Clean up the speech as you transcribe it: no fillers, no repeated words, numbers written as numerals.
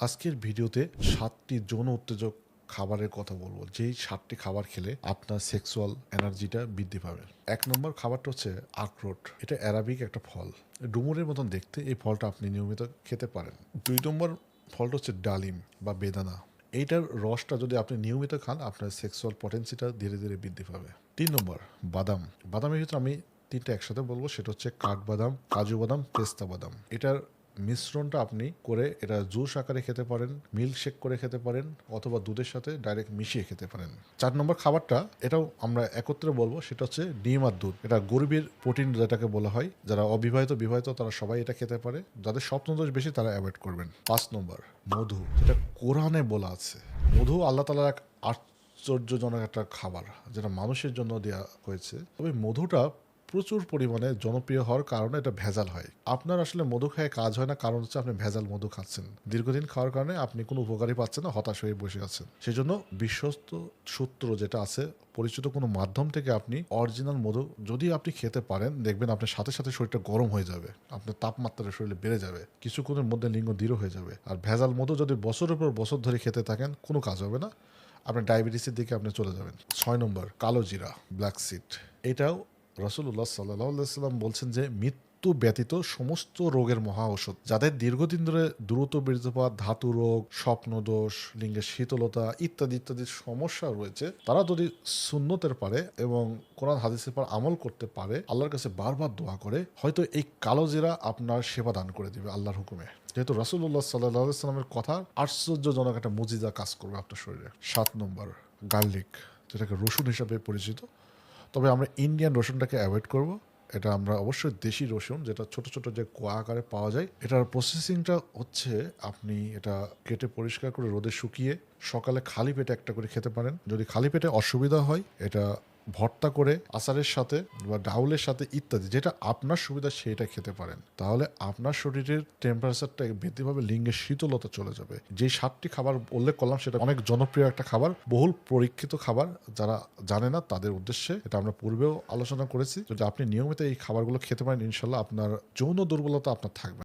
আজকের ভিডিওতে 7টি যৌন উত্তেজক খাবারের কথা বলবো, যেই 7টি খাবার খেলে আপনার সেক্সুয়াল এনার্জিটা বৃদ্ধি পাবে। 1 নম্বর খাবারটা হচ্ছে আখরোট। এটা অ্যারাবিক একটা ফল, ডুমুরের মতন দেখতে। এই ফলটা আপনি নিয়মিত খেতে পারেন। 2 নম্বর ফলটা হচ্ছে ডালিম বা বেদানা। এইটার রসটা যদি আপনি নিয়মিত খান, আপনার সেক্সুয়াল পটেন্সিটা ধীরে ধীরে বৃদ্ধি পাবে। 3 নম্বর বাদাম। বাদামের ভিতরে আমি 3টা একসাথে বলবো, সেটা হচ্ছে কাঠবাদাম, কাজু বাদাম, পেস্তা বাদাম। এটার মিশ্রণটা আপনি করে এটা জুস আকারে খেতে পারেন, মিল্ক শেক করে খেতে পারেন, অথবা দুধের সাথে ডাইরেক্ট মিশিয়ে খেতে পারেন। 4 নম্বর খাবারটা, এটাও আমরা একত্রে বলবো, সেটা হচ্ছে ডিম আর দুধ। এটা গরিবের প্রোটিন যেটাকে বলা হয়। যারা অবিবাহিত বিবাহিত তারা সবাই এটা খেতে পারে। যাদের স্বপ্নদোষ বেশি তারা অ্যাভয়েড করবেন। 5 নম্বর মধু, যেটা কোরআনে বলা আছে। মধু আল্লাহ তাআলার এক আশ্চর্যজনক একটা খাবার, যেটা মানুষের জন্য দেওয়া হয়েছে। তবে মধুটা প্রচুর পরিমাণে জনপ্রিয় হওয়ার কারণে এটা ভেজাল হয়। আপনার আসলে মধু খেয়ে কাজ হয় না, কারণ হচ্ছে আপনি ভেজাল মধু খাচ্ছেন। দীর্ঘদিন খাওয়ার কারণে আপনি কোনো উপকারই পাচ্ছেন না, হতাশ হয়ে বসে আছেন। সেজন্য বিশ্বস্ত সূত্র যেটা আছে, পরিচিত কোনো মাধ্যম থেকে আপনি অরিজিনাল মধু যদি আপনি খেতে পারেন, দেখবেন আপনার সাথে সাথে শরীরটা গরম হয়ে যাবে, আপনার তাপমাত্রা শরীরে বেড়ে যাবে, কিছুক্ষণের মধ্যে লিঙ্গ দৃঢ় হয়ে যাবে। আর ভেজাল মধু যদি বছরের পর বছর ধরে খেতে থাকেন, কোনো কাজ হবে না, আপনার ডায়াবেটিসের দিকে আপনি চলে যাবেন। 6 নম্বর কালো জিরা, ব্ল্যাক সিড। এটাও রাসূলুল্লাহ সাল্লাল্লাহু আলাইহি ওয়াসাল্লাম বলছেন যে মৃত্যু ব্যতীত সমস্ত রোগের মহা ঔষধ। যাদের দীর্ঘদিন ধরে দ্রুত বীর্যপাত, ধাতু রোগ, স্বপ্নদোষ, লিঙ্গের শীতলতা ইত্যাদি ইত্যাদি সমস্যা রয়েছে, তারা যদি সুন্নতের পারে এবং কোরআন হাদিসের পর আমল করতে পারে, আল্লাহর কাছে বারবার দোয়া করে, হয়তো এই কালো জিরা আপনার সেবা দান করে দিবে আল্লাহর হুকুমে। যেহেতু রাসূলুল্লাহ সাল্লাল্লাহু আলাইহি ওয়াসাল্লামের কথা, আশ্চর্যজনক একটা মুজিজা কাজ করবে আপনার শরীরে। 7 নম্বর গার্লিক, যেটাকে রসুন হিসাবে পরিচিত। তবে আমরা ইন্ডিয়ান রসুনটাকে অ্যাভয়েড করব। এটা আমরা অবশ্যই দেশি রসুন, যেটা ছোট ছোট যে কোয়া আকারে পাওয়া যায়। এটার প্রসেসিংটা হচ্ছে, আপনি এটা কেটে পরিষ্কার করে রোদে শুকিয়ে সকালে খালি পেটে একটা করে খেতে পারেন। যদি খালি পেটে অসুবিধা হয়, এটা ভর্তা করে আচারের সাথে বা ডাউলের সাথে ইত্যাদি, যেটা আপনার সুবিধা সেটা খেতে পারেন। তাহলে আপনার শরীরের টেম্পারেচারটা বৃদ্ধি পাবে, লিঙ্গের শীতলতা চলে যাবে। যে 7টি খাবার উল্লেখ করলাম, সেটা অনেক জনপ্রিয় একটা খাবার, বহুল পরীক্ষিত খাবার। যারা জানে না তাদের উদ্দেশ্যে এটা আমরা পূর্বেও আলোচনা করেছি। যদি আপনি নিয়মিত এই খাবারগুলো খেতে পারেন, ইনশাল্লাহ আপনার যৌন দুর্বলতা আপনার থাকবে।